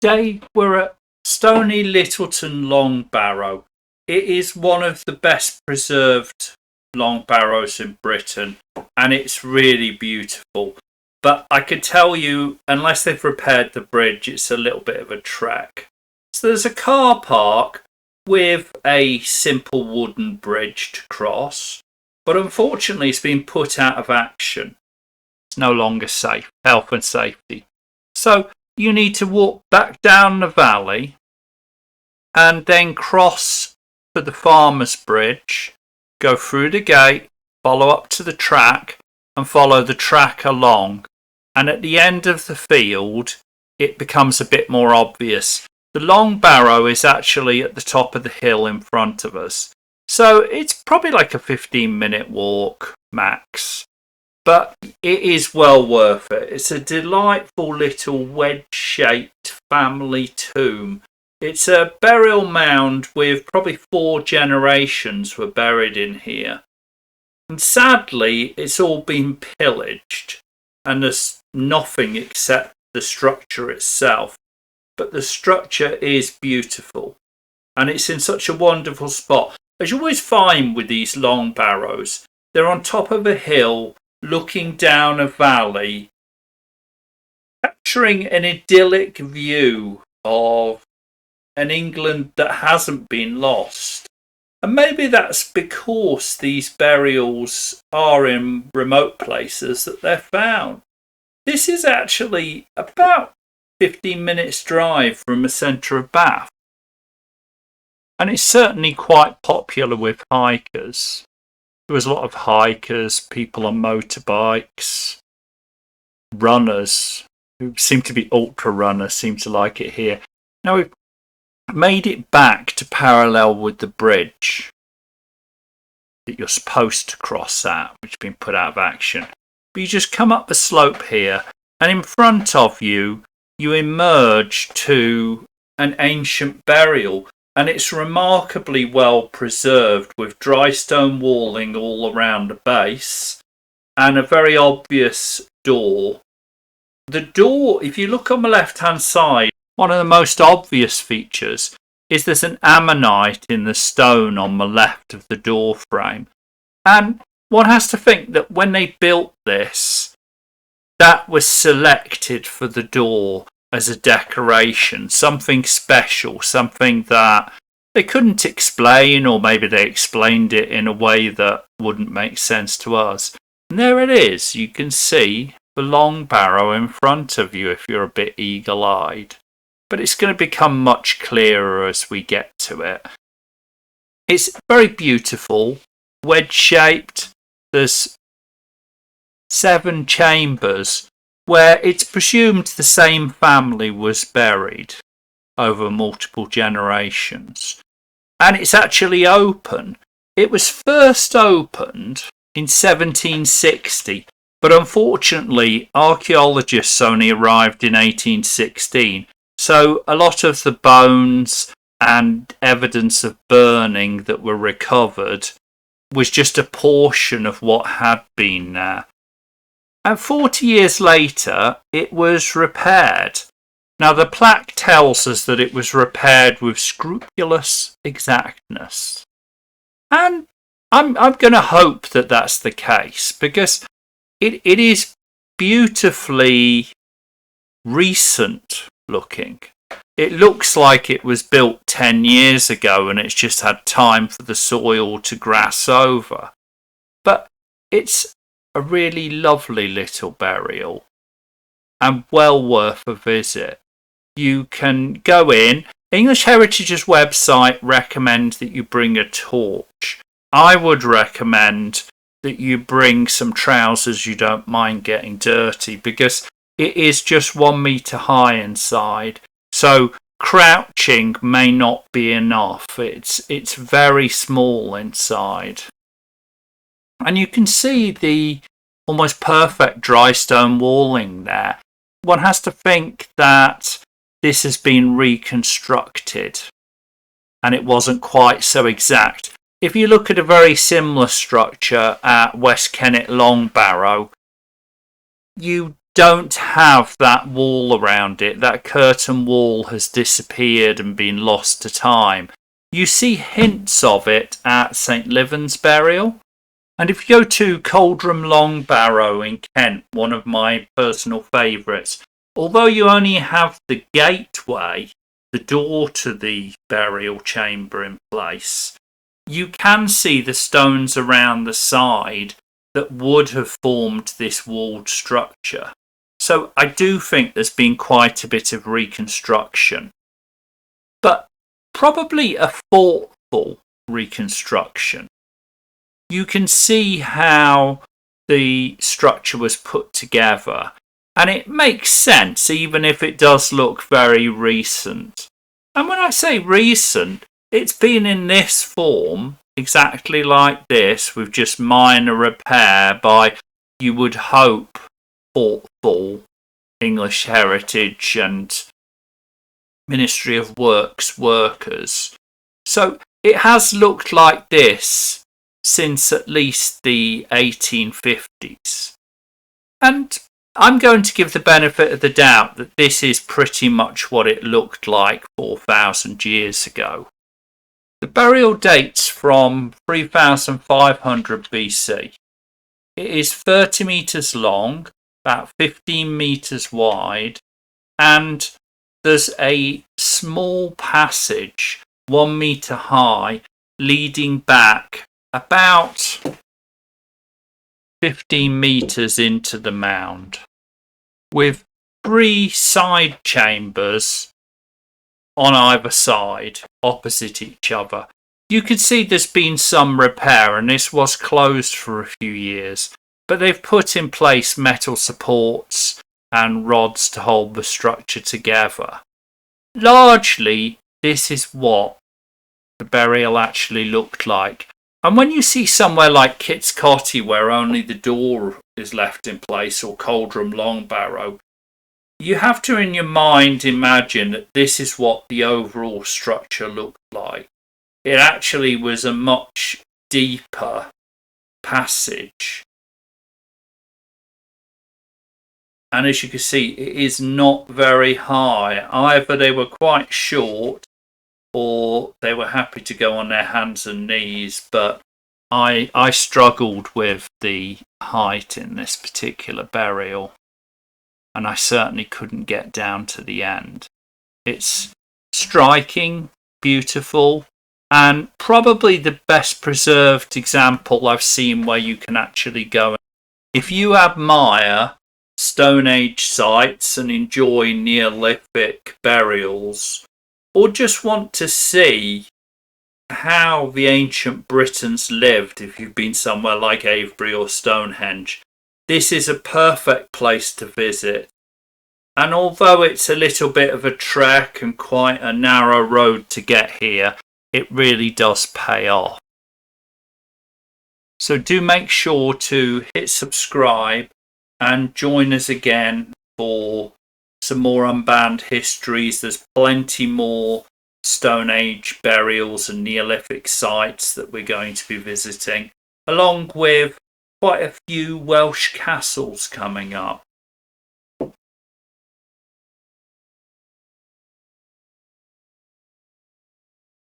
Today we're at Stoney, Littleton Long Barrow. It is one of the best preserved long barrows in Britain, and it's really beautiful. But I could tell you, unless they've repaired the bridge, it's a little bit of a trek. So there's a car park with a simple wooden bridge to cross, but unfortunately it's been put out of action. It's no longer safe, health and safety. So you need to walk back down the valley and then cross to the farmer's bridge, go through the gate, follow up to the track and follow the track along. And at the end of the field, it becomes a bit more obvious. The Long Barrow is actually at the top of the hill in front of us. So it's probably like a 15-minute walk max. But it is well worth it. It's a delightful little wedge-shaped family tomb. It's a burial mound with probably 4 generations were buried in here. And sadly, it's all been pillaged. And there's nothing except the structure itself. But the structure is beautiful. And it's in such a wonderful spot. As you always find with these long barrows, they're on top of a hill, looking down a valley, capturing an idyllic view of an England that hasn't been lost. And maybe that's because these burials are in remote places that they're found. This is actually about 15 minutes drive from the centre of Bath. And it's certainly quite popular with hikers. There was a lot of hikers, people on motorbikes, runners who seem to be ultra runners, seem to like it here. Now we've made it back to parallel with the bridge that you're supposed to cross at, which has been put out of action. But you just come up the slope here, and in front of you, you emerge to an ancient burial. And it's remarkably well preserved with dry stone walling all around the base and a very obvious door. The door, if you look on the left hand side, one of the most obvious features is there's an ammonite in the stone on the left of the door frame. And one has to think that when they built this, that was selected for the door as a decoration, something special, something that they couldn't explain, or maybe they explained it in a way that wouldn't make sense to us. And there it is. You can see the Long Barrow in front of you if you're a bit eagle-eyed. But it's going to become much clearer as we get to it. It's very beautiful, wedge-shaped. There's 7 chambers where it's presumed the same family was buried over multiple generations. And it's actually open. It was first opened in 1760, but unfortunately archaeologists only arrived in 1816. So a lot of the bones and evidence of burning that were recovered was just a portion of what had been there. And 40 years later, it was repaired. Now, the plaque tells us that it was repaired with scrupulous exactness. And I'm going to hope that that's the case, because it is beautifully recent looking. It looks like it was built 10 years ago and it's just had time for the soil to grass over. But it's a really lovely little burial and well worth a visit. You can go in. English Heritage's website recommends that you bring a torch. I would recommend that you bring some trousers you don't mind getting dirty, because it is just 1 metre high inside. So crouching may not be enough. It's very small inside. And you can see the almost perfect dry stone walling there. One has to think that this has been reconstructed and it wasn't quite so exact. If you look at a very similar structure at West Kennet Long Barrow, you don't have that wall around it. That curtain wall has disappeared and been lost to time. You see hints of it at St. Livon's burial. And if you go to Coldram Long Barrow in Kent, one of my personal favourites, although you only have the gateway, the door to the burial chamber in place, you can see the stones around the side that would have formed this walled structure. So I do think there's been quite a bit of reconstruction, but probably a thoughtful reconstruction. You can see how the structure was put together, and it makes sense even if it does look very recent. And when I say recent, it's been in this form, exactly like this, with just minor repair by, you would hope, thoughtful English Heritage and Ministry of Works workers. So it has looked like this since at least the 1850s. And I'm going to give the benefit of the doubt that this is pretty much what it looked like 4,000 years ago. The burial dates from 3500 BC. It is 30 metres long, about 15 metres wide, and there's a small passage 1 metre high leading back about 15 metres into the mound, with 3 side chambers on either side opposite each other. You can see there's been some repair, and this was closed for a few years, but they've put in place metal supports and rods to hold the structure together. Largely, this is what the burial actually looked like. And when you see somewhere like Kit's Cotty, where only the door is left in place, or Coldram Long Barrow, you have to in your mind imagine that this is what the overall structure looked like. It actually was a much deeper passage. And as you can see, it is not very high. Either they were quite short or they were happy to go on their hands and knees, but I struggled with the height in this particular burial, and I certainly couldn't get down to the end. It's striking, beautiful, and probably the best preserved example I've seen where you can actually go. If you admire Stone Age sites and enjoy Neolithic burials, or just want to see how the ancient Britons lived, if you've been somewhere like Avebury or Stonehenge, this is a perfect place to visit. And although it's a little bit of a trek and quite a narrow road to get here, it really does pay off. So do make sure to hit subscribe and join us again for some more Unbound Histories. There's plenty more Stone Age burials and Neolithic sites that we're going to be visiting, along with quite a few Welsh castles coming up.